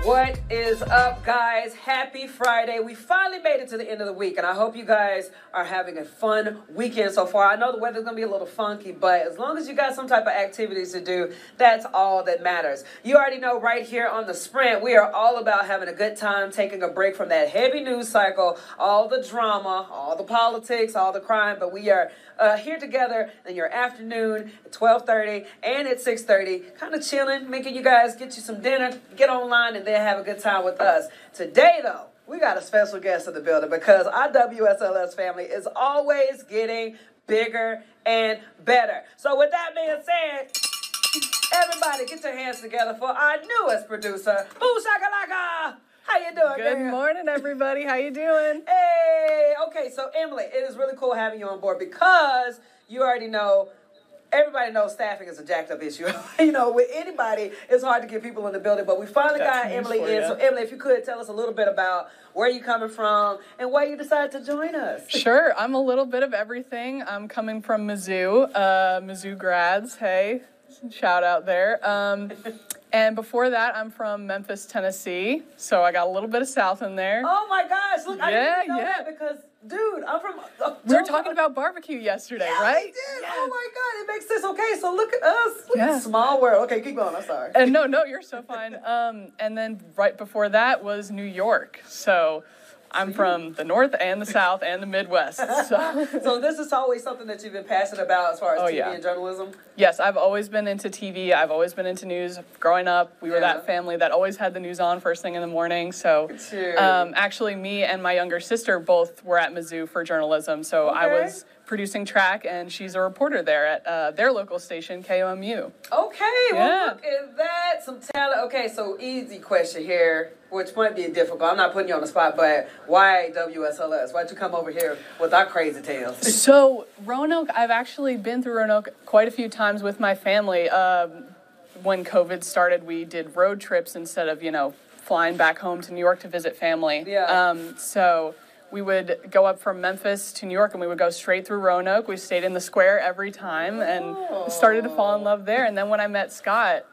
What is up, guys? Happy Friday. We finally made it to the end of the week, and I hope you guys are having a fun weekend so far. I know the weather's going to be a little funky, but as long as you got some type of activities to do, that's all that matters. You already know right here on The Sprint, we are all about having a good time, taking a break from that heavy news cycle, all the drama, all the politics, all the crime, but we are here together in your afternoon at 12:30 and at 6:30, kind of chilling, making you guys get you some dinner, get online, and then have a good time with us. Today, though, we got a special guest in the building because our WSLS family is always getting bigger and better. So with that being said, everybody get your hands together for our newest producer, Boo Shakalaka. How you doing, Good girl? morning, everybody. How you doing? Hey, okay, so Emily, it is really cool having you on board because you already know, everybody knows staffing is a jacked up issue. You know, with anybody, it's hard to get people in the building, but we finally got Emily in. So Emily, if you could tell us a little bit about where you coming from and why you decided to join us. Sure. I'm a little bit of everything. I'm coming from Mizzou, Mizzou grads. Hey, shout out there. And before that, I'm from Memphis, Tennessee. So I got a little bit of South in there. Oh my gosh, look, I didn't even know that because, dude, I'm from... we were talking about barbecue yesterday, right? We did. Yeah. Oh my God, it makes sense. Okay, so look at us. Look at small world. Okay, keep going. I'm sorry. And no, you're so fine. And then right before that was New York. So I'm from the North and the South and the Midwest. So this is always something that you've been passionate about as far as TV and journalism? Yes, I've always been into TV. I've always been into news. Growing up, we were that family that always had the news on first thing in the morning. So actually, me and my younger sister both were at Mizzou for journalism. So I was producing track, and she's a reporter there at their local station, KOMU. Okay, well, look at that. Some talent. Okay, so easy question here, which might be difficult. I'm not putting you on the spot, but why WSLS? Why'd you come over here with our crazy tales? So Roanoke, I've actually been through Roanoke quite a few times with my family. When COVID started, we did road trips instead of, flying back home to New York to visit family. So we would go up from Memphis to New York, and we would go straight through Roanoke. We stayed in the square every time and started to fall in love there. And then when I met Scott,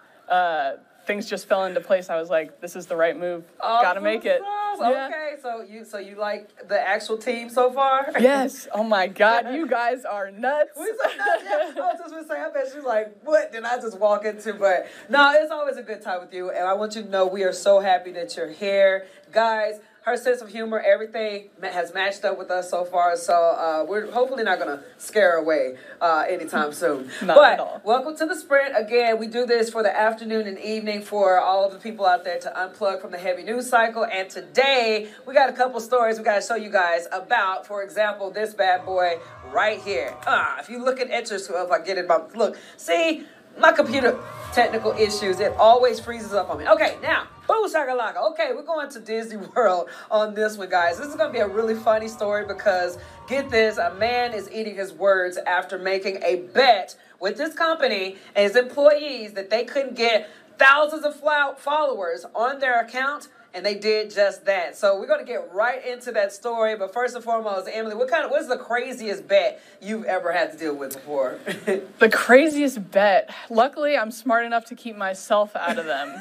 things just fell into place. I was like, this is the right move. Gotta make it. Okay, so you like the actual team so far? Yes. Oh my God, you guys are nuts. We so nuts. Yeah. I was just gonna say, I bet she's like, what did I just walk into? But no, it's always a good time with you, and I want you to know we are so happy that you're here, guys. Her sense of humor, everything has matched up with us so far, so we're hopefully not going to scare her away anytime soon. Not at all. Welcome to The Sprint. Again, we do this for the afternoon and evening for all of the people out there to unplug from the heavy news cycle, and today we got a couple stories we got to show you guys about, for example, this bad boy right here. If you look at Etchers, if I get it, look, see, my computer technical issues, it always freezes up on me. Okay, now, boo shakalaka. Okay, we're going to Disney World on this one, guys. This is going to be a really funny story because, get this, a man is eating his words after making a bet with his company and his employees that they couldn't get thousands of followers on their account, and they did just that. So we're going to get right into that story. But first and foremost, Emily, what's the craziest bet you've ever had to deal with before? The craziest bet. Luckily, I'm smart enough to keep myself out of them.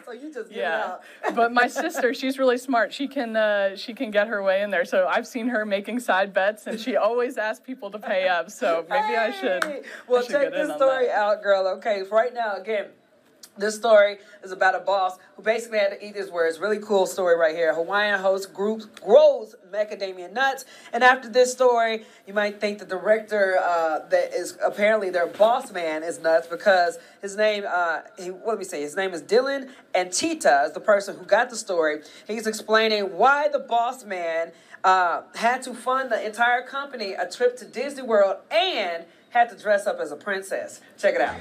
So you just give it out. But my sister, she's really smart. She can get her way in there. So I've seen her making side bets, and she always asks people to pay up. So maybe I should. Well, check this story out, girl. Okay, right now, again, this story is about a boss who basically had to eat his words. Really cool story right here. Hawaiian host group grows macadamia nuts. And after this story, you might think the director that is apparently their boss man is nuts because his name, his name is Dylan, and Cheetah is the person who got the story. He's explaining why the boss man had to fund the entire company a trip to Disney World and had to dress up as a princess. Check it out.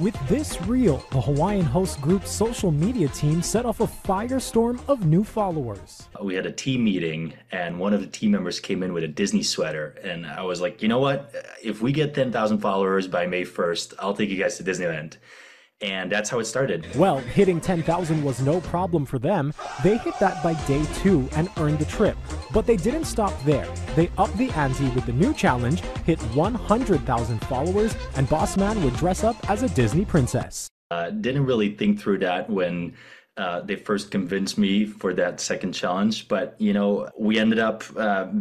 With this reel, the Hawaiian Host Group's social media team set off a firestorm of new followers. We had a team meeting, and one of the team members came in with a Disney sweater, and I was like, you know what? If we get 10,000 followers by May 1st, I'll take you guys to Disneyland. And that's how it started. Well, hitting 10,000 was no problem for them. They hit that by day 2 and earned the trip. But they didn't stop there. They upped the ante with the new challenge, hit 100,000 followers, and Boss Man would dress up as a Disney princess. Didn't really think through that when they first convinced me for that second challenge. But, you know, we ended up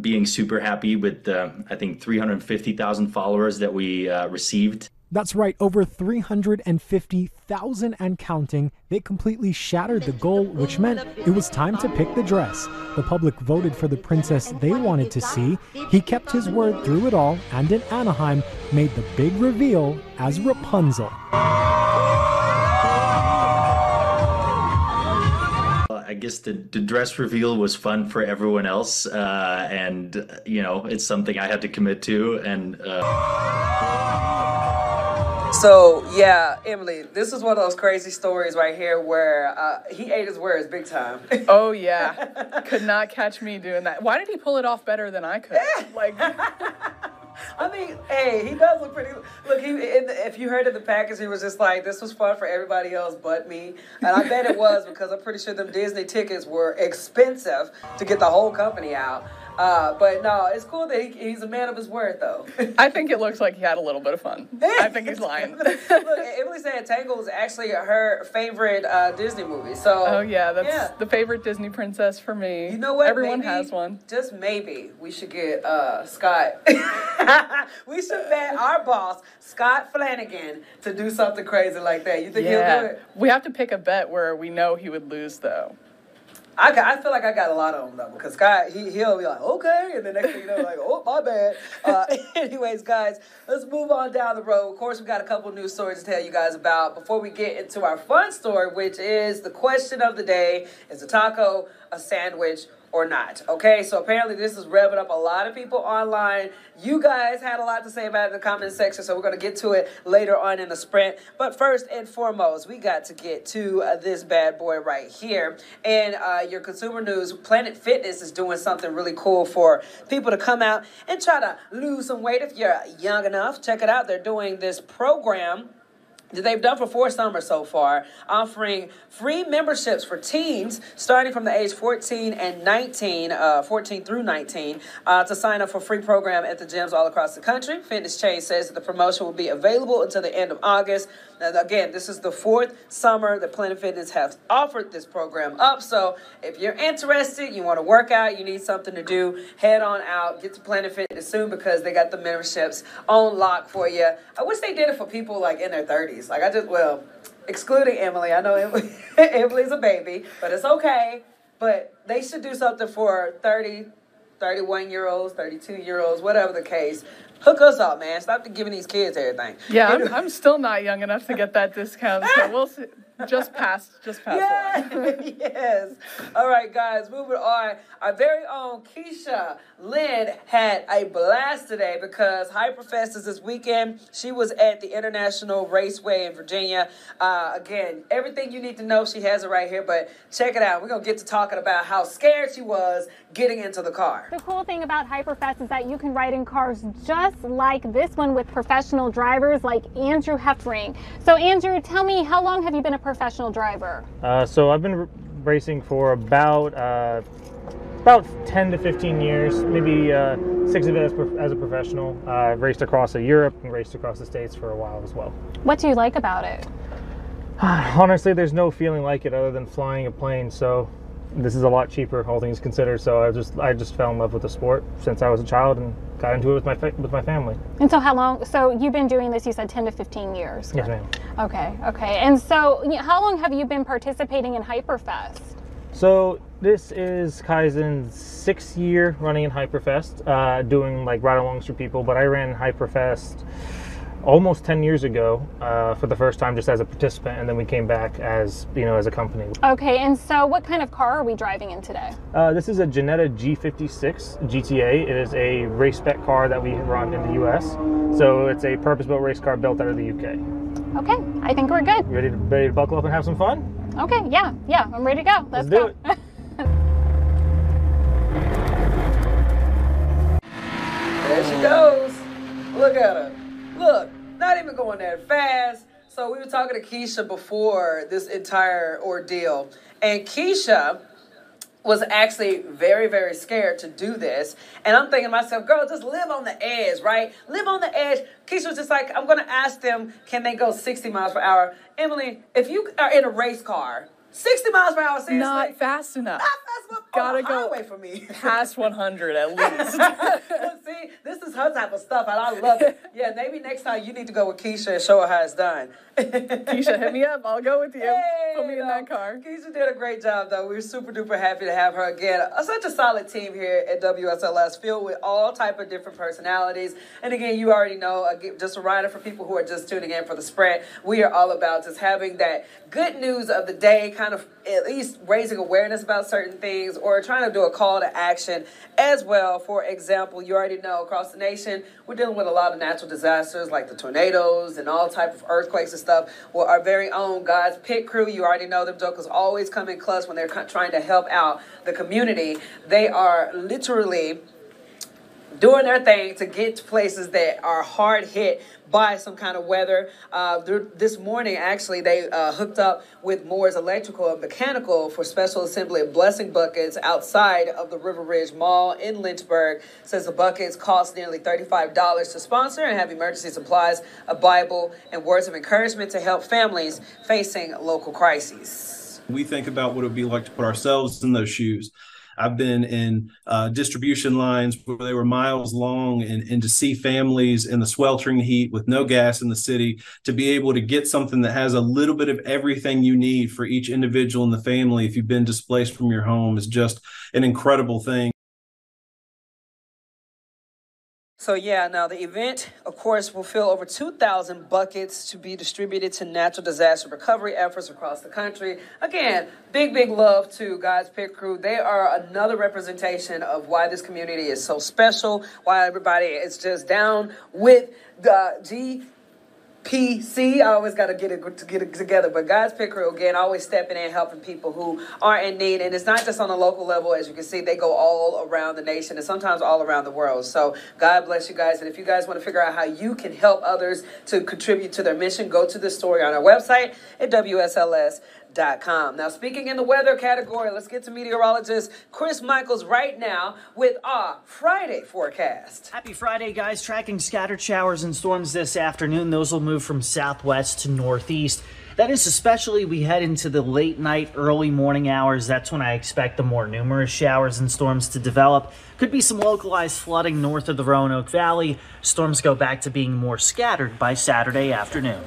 being super happy with, I think, 350,000 followers that we received. That's right, over 350,000 and counting. They completely shattered the goal, which meant it was time to pick the dress. The public voted for the princess they wanted to see. He kept his word through it all, and in Anaheim, made the big reveal as Rapunzel. I guess the dress reveal was fun for everyone else, and, you know, it's something I had to commit to, and... So, yeah, Emily, this is one of those crazy stories right here where he ate his words big time. Oh, yeah. Could not catch me doing that. Why did he pull it off better than I could? Like, I mean, hey, he does look pretty. Look, if you heard of the package, he was just like, this was fun for everybody else but me. And I bet it was, because I'm pretty sure them Disney tickets were expensive to get the whole company out. But no, it's cool that he's a man of his word, though. I think it looks like he had a little bit of fun. I think he's lying. Look, Emily said Tangled is actually her favorite Disney movie. So, oh, yeah, that's the favorite Disney princess for me. You know what? Everyone maybe, has one. Just maybe we should get Scott. We should bet our boss, Scott Flanagan, to do something crazy like that. You think he'll do it? We have to pick a bet where we know he would lose, though. I feel like I got a lot of them, though, because Scott, he'll be like, okay, and the next thing you know, like, oh, my bad. Anyways, guys, let's move on down the road. Of course, we got a couple news stories to tell you guys about before we get into our fun story, which is the question of the day: is a taco a sandwich or not? Okay, so apparently this is revving up a lot of people online. You guys had a lot to say about it in the comment section, so we're going to get to it later on in the sprint. But first and foremost, we got to get to this bad boy right here. And your consumer news, Planet Fitness is doing something really cool for people to come out and try to lose some weight if you're young enough. Check it out. They're doing this program that they've done for 4 summers so far, offering free memberships for teens starting from the age 14 and 19, 14 through 19, to sign up for a free program at the gyms all across the country. Fitness Chain says that the promotion will be available until the end of August. Now, again, this is the 4th summer that Planet Fitness has offered this program up. So if you're interested, you want to work out, you need something to do, head on out, get to Planet Fitness soon, because they got the memberships on lock for you. I wish they did it for people like in their 30s. Like excluding Emily. I know Emily's a baby, but it's okay. But they should do something for 30, 31-year-olds, 32-year-olds, whatever the case. Hook us up, man. Stop giving these kids everything. Yeah, I'm still not young enough to get that discount, so we'll see. Just past yeah, one. Yes. All right, guys, moving on. Our very own Keisha Lynn had a blast today because Hyperfest is this weekend. She was at the International Raceway in Virginia. Again, everything you need to know, she has it right here, but check it out. We're going to get to talking about how scared she was getting into the car. The cool thing about Hyperfest is that you can ride in cars just like this one with professional drivers like Andrew Heffring. So Andrew, tell me, how long have you been a professional driver? So I've been racing for about 10 to 15 years, maybe 6 of it as a professional. I've raced across Europe and raced across the States for a while as well. What do you like about it? Honestly, there's no feeling like it other than flying a plane. So this is a lot cheaper, all things considered. So I just fell in love with the sport since I was a child and got into it with my family. And so how long? So you've been doing this, you said 10 to 15 years. Yes, ma'am. Okay. And so how long have you been participating in Hyperfest? So this is Kaizen's 6th year running in Hyperfest, doing like ride-alongs for people. But I ran Hyperfest almost 10 years ago for the first time just as a participant, and then we came back as a company. Okay, and so what kind of car are we driving in today? This is a Jetta G56 GTA. It is a race spec car that we run in the US. So it's a purpose-built race car built out of the UK. Okay, I think we're good. Ready to buckle up and have some fun? Okay, yeah, I'm ready to go. Let's do it. There she goes. Look at her. Look, not even going that fast. So we were talking to Keisha before this entire ordeal, and Keisha was actually very, very scared to do this. And I'm thinking to myself, girl, just live on the edge, right? Live on the edge. Keisha was just like, I'm going to ask them, can they go 60 miles per hour? Emily, if you are in a race car, 60 miles per hour, seriously? Not fast enough. Not fast enough. Gotta on the go highway for me. Past 100 at least. See, this is her type of stuff, and I love it. Yeah, maybe next time you need to go with Keisha and show her how it's done. Keisha, hit me up. I'll go with you. Hey, Put me in that car. Keisha did a great job, though. We're super duper happy to have her again. Such a solid team here at WSLS, filled with all type of different personalities. And again, you already know, just a reminder for people who are just tuning in for the Sprint, we are all about just having that good news of the day, kind of at least raising awareness about certain things or trying to do a call to action as well. For example, you already know across the nation, we're dealing with a lot of natural disasters like the tornadoes and all type of earthquakes and stuff. Well, our very own God's Pit Crew, you already know them jokers always come in clutch when they're trying to help out the community. They are literally doing their thing to get to places that are hard hit by some kind of weather. This morning, actually, they hooked up with Moore's Electrical and Mechanical for special assembly of blessing buckets outside of the River Ridge Mall in Lynchburg. Says the buckets cost nearly $35 to sponsor and have emergency supplies, a Bible, and words of encouragement to help families facing local crises. We think about what it would be like to put ourselves in those shoes. I've been in distribution lines where they were miles long, and to see families in the sweltering heat with no gas in the city, to be able to get something that has a little bit of everything you need for each individual in the family if you've been displaced from your home is just an incredible thing. So yeah, now the event, of course, will fill over 2,000 buckets to be distributed to natural disaster recovery efforts across the country. Again, big, big love to God's Pit Crew. They are another representation of why this community is so special, why everybody is just down with the GPC. I always got to get it together. But God's Pit Crew, again, always stepping in, helping people who are in need. And it's not just on a local level. As you can see, they go all around the nation and sometimes all around the world. So God bless you guys. And if you guys want to figure out how you can help others to contribute to their mission, go to the story on our website at WSLS.com. Now, speaking in the weather category, let's get to meteorologist Chris Michaels right now with our Friday forecast. Happy Friday, guys. Tracking scattered showers and storms this afternoon. Those will move from southwest to northeast. That is especially we head into the late night, early morning hours. That's when I expect the more numerous showers and storms to develop. Could be some localized flooding north of the Roanoke Valley. Storms go back to being more scattered by Saturday afternoon.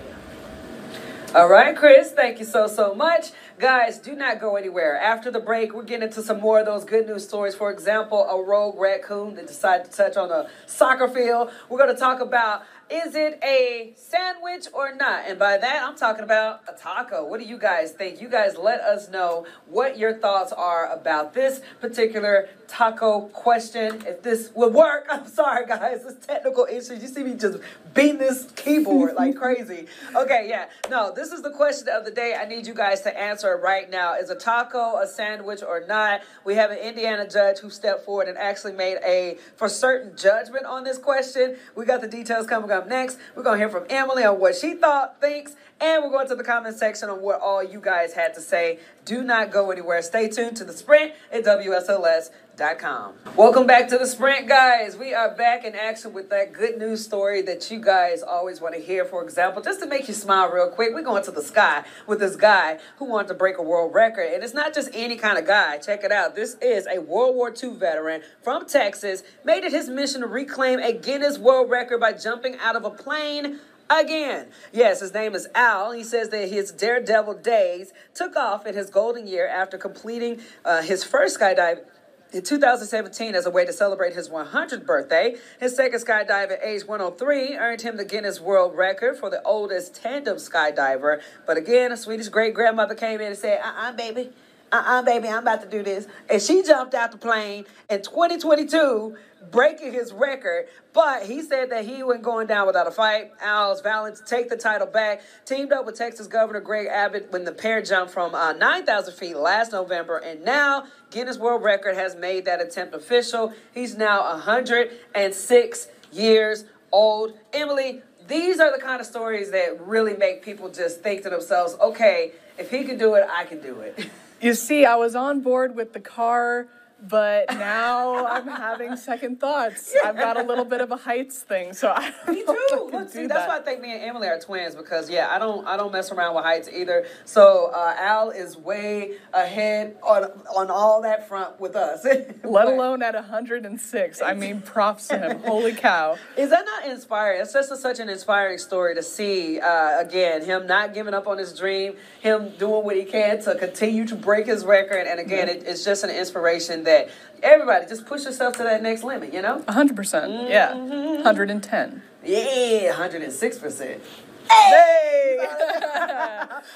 All right, Chris, thank you so much. Guys, do not go anywhere. After the break, we're getting into some more of those good news stories. For example, a rogue raccoon that decided to touch on a soccer field. We're going to talk about, is it a sandwich or not? And by that, I'm talking about a taco. What do you guys think? You guys let us know what your thoughts are about this particular taco question. If this would work, I'm sorry, guys. It's technical issues. You see me just beating this keyboard like crazy. Okay, yeah. No, this is the question of the day. I need you guys to answer it right now. Is a taco a sandwich or not? We have an Indiana judge who stepped forward and actually made a for certain judgment on this question. We got the details coming up next. We're going to hear from Emily on what she thinks, and we're going to the comment section on what all you guys had to say. Do not go anywhere. Stay tuned to The Sprint at WSLS.com. Welcome back to The Sprint, guys. We are back in action with that good news story that you guys always want to hear. For example, just to make you smile real quick, we're going to the sky with this guy who wanted to break a world record. And it's not just any kind of guy. Check it out. This is a World War II veteran from Texas, made it his mission to reclaim a Guinness World Record by jumping out of a plane again. Yes, his name is Al. He says that his daredevil days took off in his golden year after completing his first skydive in 2017 as a way to celebrate his 100th birthday. His second skydive at age 103 earned him the Guinness World Record for the oldest tandem skydiver. But again, a Swedish great-grandmother came in and said, baby, baby, I'm about to do this. And she jumped out the plane in 2022, breaking his record. But he said that he wasn't going down without a fight. Al's valiant to take the title back. Teamed up with Texas Governor Greg Abbott when the pair jumped from 9,000 feet last November. And now Guinness World Record has made that attempt official. He's now 106 years old. Emily, these are the kind of stories that really make people just think to themselves, okay, if he can do it, I can do it. You see, I was on board with the car, but now I'm having second thoughts. I've got a little bit of a heights thing, so I don't Me know if I too. can Look, see, do that's that. why I think me and Emily are twins because I don't mess around with heights either. So Al is way ahead on all that front with us. Let alone at 106. I mean, props to him. Holy cow. Is that not inspiring? It's just such an inspiring story to see, again, him not giving up on his dream, him doing what he can to continue to break his record. And again, it's just an inspiration that everybody just push yourself to that next limit, 100%. Yeah. 110. Yeah, 106%. Hey!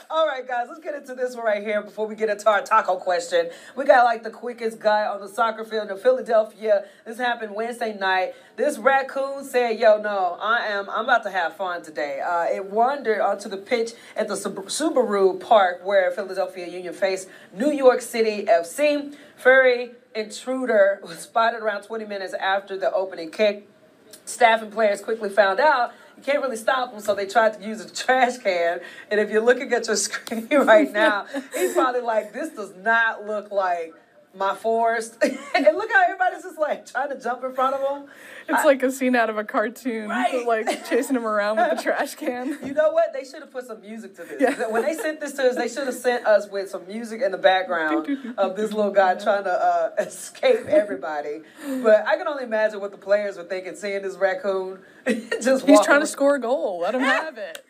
All right, guys, let's get into this one right here before we get into our taco question. We got like the quickest guy on the soccer field in Philadelphia. This happened Wednesday night. This raccoon said, yo, no, I'm about to have fun today. It wandered onto the pitch at the Subaru Park where Philadelphia Union faced New York City FC. Furry intruder was spotted around 20 minutes after the opening kick. Staff and players quickly found out you can't really stop him, so they tried to use a trash can. And if you're looking at your screen right now, he's probably like, this does not look like my forest. And look how everybody's just like trying to jump in front of him. It's like a scene out of a cartoon, Right. like chasing him around with the trash can. You know what? They should have put some music to this. Yeah. When they sent this to us, they should have sent us with some music in the background of this little guy trying to escape everybody. But I can only imagine what the players were thinking, seeing this raccoon just He's walk trying to score a goal. Let him have it.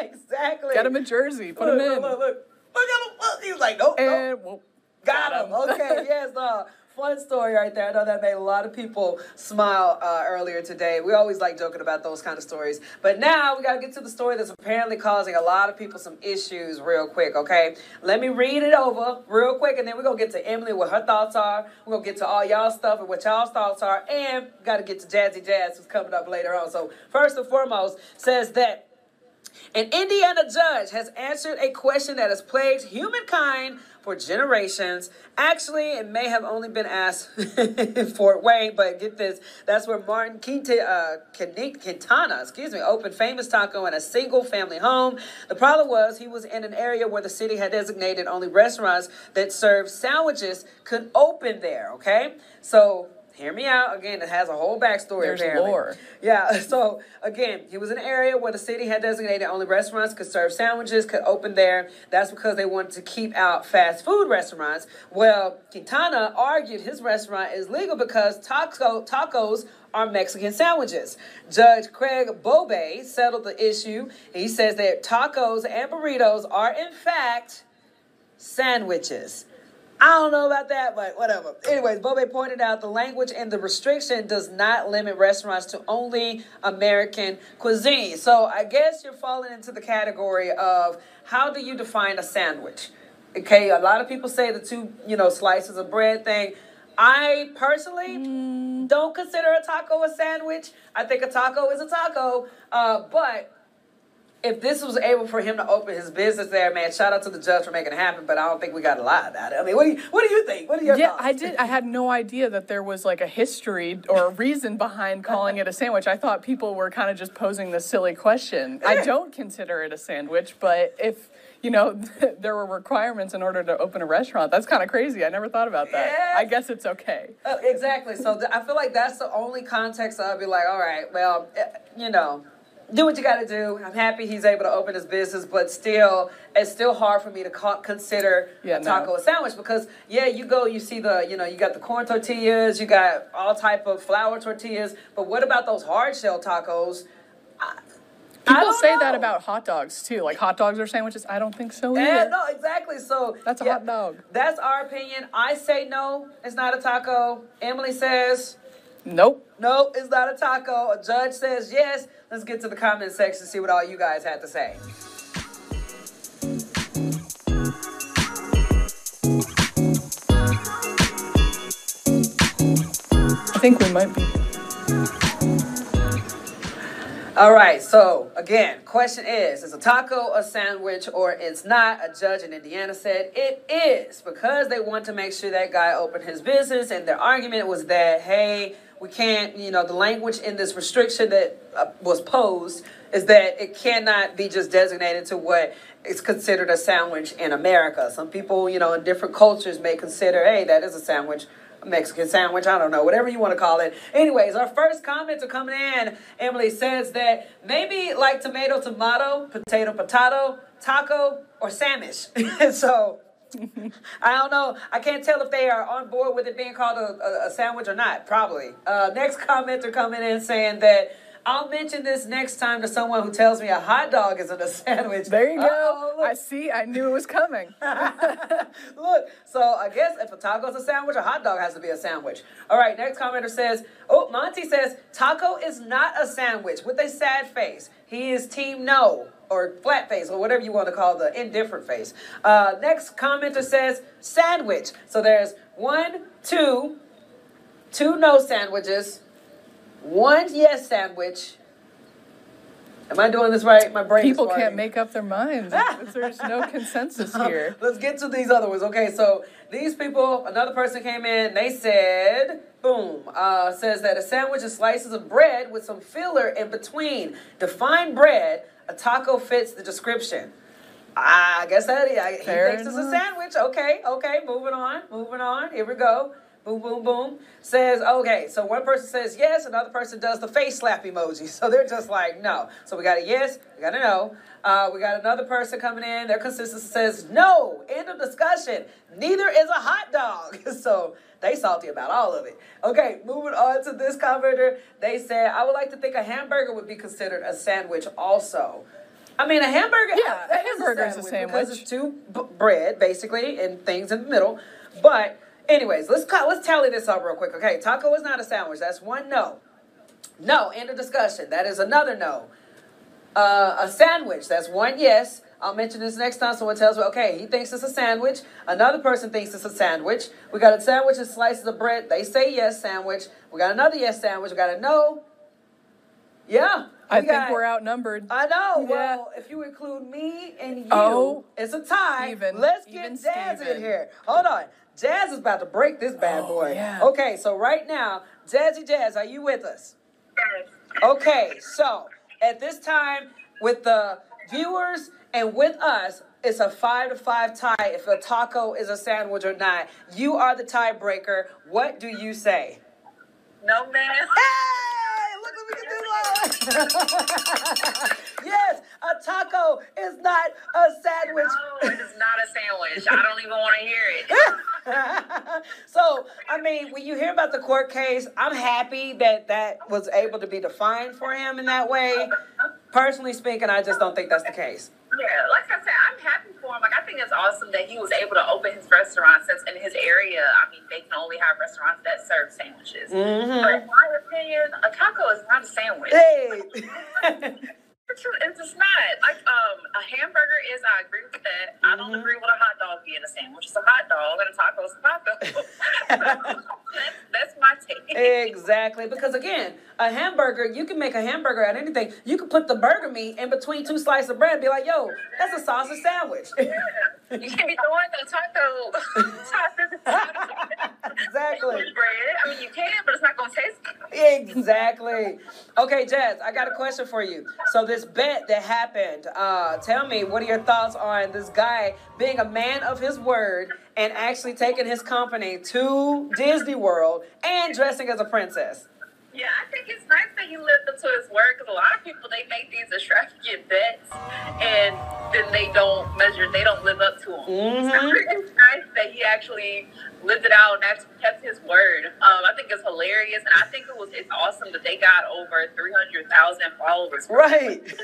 Exactly. Get him a jersey. Put him in. Look at him. Look. He was like, nope, nope. And whoop. Got him. Okay, yes, fun story right there. I know that made a lot of people smile earlier today. We always like joking about those kind of stories. But now we got to get to the story that's apparently causing a lot of people some issues real quick, okay? Let me read it over real quick, and then we're going to get to Emily, what her thoughts are. We're going to get to all y'all stuff and what y'all's thoughts are. And got to get to Jazzy Jazz, who's coming up later on. So first and foremost, says that an Indiana judge has answered a question that has plagued humankind for generations. Actually, it may have only been asked in Fort Wayne, but get this, that's where Martin Quintana, opened Famous Taco in a single-family home. The problem was he was in an area where the city had designated only restaurants that served sandwiches could open there, okay? So hear me out. Again, it has a whole backstory. There's apparently. lore. Yeah, so again, he was in an area where the city had designated only restaurants could serve sandwiches, could open there. That's because they wanted to keep out fast food restaurants. Well, Quintana argued his restaurant is legal because tacos are Mexican sandwiches. Judge Craig Bobe settled the issue. He says that tacos and burritos are, in fact, sandwiches. I don't know about that, but whatever. Anyways, Bobe pointed out the language and the restriction does not limit restaurants to only American cuisine. So I guess you're falling into the category of how do you define a sandwich? Okay, a lot of people say the two, slices of bread thing. I personally don't consider a taco a sandwich. I think a taco is a taco, but if this was able for him to open his business there, man, shout out to the judge for making it happen, but I don't think we got a lie about it. I mean, what do you think? What are your thoughts? I had no idea that there was like a history or a reason behind calling it a sandwich. I thought people were kind of just posing this silly question. I don't consider it a sandwich, but if, there were requirements in order to open a restaurant, that's kind of crazy. I never thought about that. Yeah. I guess it's okay. Exactly. So I feel like that's the only context I'll be like, all right, well, do what you got to do. I'm happy he's able to open his business, but it's still hard for me to consider a taco a sandwich because, you see you got the corn tortillas, you got all type of flour tortillas, but what about those hard shell tacos? People say that about hot dogs, too. Like, hot dogs are sandwiches? I don't think so either. No, exactly. So that's a hot dog. That's our opinion. I say no, it's not a taco. Emily says nope. No, it's not a taco. A judge says yes. Let's get to the comment section and see what all you guys had to say. I think we might be. All right, so again, question is a taco a sandwich or it's not? A judge in Indiana said it is because they want to make sure that guy opened his business, and their argument was that, hey, we can't, the language in this restriction that was posed is that it cannot be just designated to what is considered a sandwich in America. Some people, you know, in different cultures may consider, hey, that is a sandwich, a Mexican sandwich, I don't know, whatever you want to call it. Anyways, our first commenter coming in, Emily, says that maybe like tomato, tomato, potato, potato, taco, or sandwich. So I don't know. I can't tell if they are on board with it being called a sandwich or not. Probably. Next commenter coming in saying that I'll mention this next time to someone who tells me a hot dog isn't a sandwich. There you go. I see. I knew it was coming. Look, so I guess if a taco is a sandwich, a hot dog has to be a sandwich. All right, next commenter says, oh, Monty says, taco is not a sandwich with a sad face. He is team no, or flat face, or whatever you want to call the indifferent face. Next commenter says, sandwich. So there's two no sandwiches, one yes sandwich. Am I doing this right? My brain People is can't make up their minds. There's no consensus here. Let's get to these other ones. Okay, so these people, another person came in, they said, boom, says that a sandwich is slices of bread with some filler in between. Define bread, a taco fits the description. I guess that he thinks it's a sandwich. Okay, moving on. Here we go. Boom, boom, boom. Says, okay, so one person says yes, another person does the face slap emoji. So they're just like, no. So we got a yes, we got a no. We got another person coming in. Their consensus says no. End of discussion. Neither is a hot dog. So they salty about all of it. Okay, moving on to this commenter. They said, I would like to think a hamburger would be considered a sandwich also. I mean, a hamburger, yeah, a hamburger is a sandwich. Because it's two bread, basically, and things in the middle. But anyways, let's tally this up real quick. Okay, taco is not a sandwich. That's one no. No, end of discussion. That is another no. A sandwich. That's one yes. I'll mention this next time someone tells me, okay, he thinks it's a sandwich. Another person thinks it's a sandwich. We got a sandwich and slices of bread. They say yes, sandwich. We got another yes, sandwich. We got a no. Yeah. I think we're outnumbered. I know. Yeah. Well, if you include me and you, it's a tie. Let's get Jazz in here. Hold on. Jazz is about to break this bad boy. Yeah. Okay, so right now, Jazzy Jazz, are you with us? Yes. Okay, so at this time, with the viewers and with us, it's a 5-5 tie if a taco is a sandwich or not. You are the tiebreaker. What do you say? No, man. Hey, look at me get this. Yes, a taco is not a sandwich. No, it is not a sandwich. I don't even want to hear it. So, I mean, when you hear about the court case, I'm happy that that was able to be defined for him in that way. Personally speaking, I just don't think that's the case. Yeah, like I said, I'm happy for him. Like, I think it's awesome that he was able to open his restaurant, since in his area, I mean, they can only have restaurants that serve sandwiches. Mm-hmm. But in my opinion, a taco is not a sandwich. Hey. It's just not. Like, a hamburger is, I agree with that. I don't agree with a hot dog being a sandwich. It's a hot dog, and a taco is a taco. That's my take. Exactly. Because, again, a hamburger, you can make a hamburger out of anything. You can put the burger meat in between two slices of bread and be like, yo, that's a sausage sandwich. You can't be throwing the taco. Exactly. Bread. I mean, you can, but it's not going to taste good. Exactly. Okay, Jazz, I got a question for you. So this bet that happened, tell me, what are your thoughts on this guy being a man of his word and actually taking his company to Disney World and dressing as a princess? Yeah, I think it's nice that he lived up to his word, because a lot of people, they make these extravagant bets and then they don't live up to them. Mm-hmm. So I think it's nice that he actually lived it out and actually kept his word. I think it's hilarious, and I think it's awesome that they got over 300,000 followers. Right. It's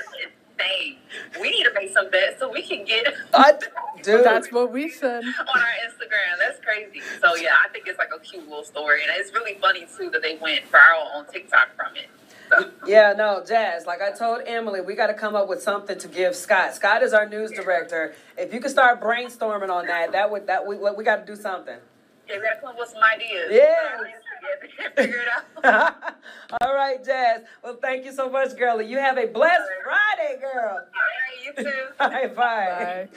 insane. We need to make some bets so we can get Dude. That's what we said on our Instagram. That's crazy. So yeah, I think it's like a cute little story, and it's really funny too that they went viral on TikTok from it. So. Yeah, no, Jazz, like I told Emily, we got to come up with something to give Scott. Scott is our news director. If you could start brainstorming on we got to do something. Yeah, we got to come up with some ideas. Yeah. Figure it out. All right, Jazz. Well, thank you so much, girlie. You have a blessed Friday, girl. All right, you too. All right, bye.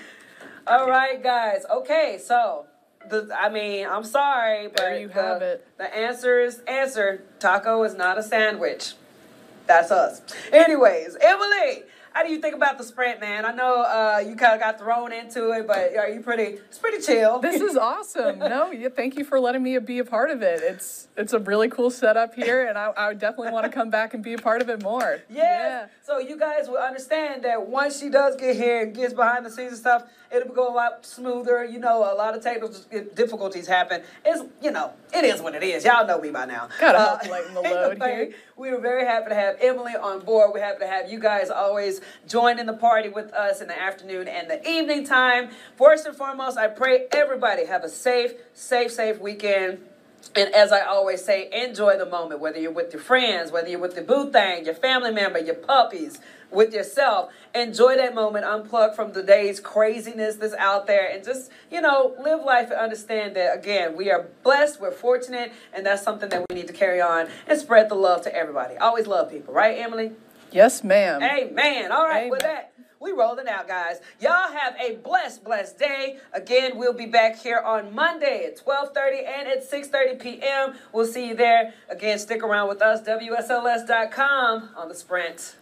All right, guys. Okay, so, I'm sorry, but there you have it. The answer is taco is not a sandwich. That's us. Anyways, Emily, how do you think about the sprint, man? I know you kind of got thrown into it, but are you it's pretty chill? This is awesome. No, thank you for letting me be a part of it. It's a really cool setup here, and I would definitely want to come back and be a part of it more. Yes. Yeah. So you guys will understand that once she does get here and gets behind the scenes and stuff, it'll go a lot smoother. You know, a lot of technical difficulties happen. It is what it is. Y'all know me by now. Gotta help lighten the load here. We were very happy to have Emily on board. We're happy to have you guys always join in the party with us in the afternoon and the evening time. First and foremost, I pray everybody have a safe weekend. And as I always say, enjoy the moment, whether you're with your friends, whether you're with the boo thing, your family member, your puppies, with yourself. Enjoy that moment, unplug from the day's craziness that's out there, and just, live life and understand that, again, we are blessed, we're fortunate, and that's something that we need to carry on and spread the love to everybody. Always love people, right, Emily? Yes, ma'am. Amen. All right, Amen. With that, we rolling out, guys. Y'all have a blessed day. Again, we'll be back here on Monday at 12:30 and at 6:30 p.m. We'll see you there. Again, stick around with us, WSLS.com on the Sprint.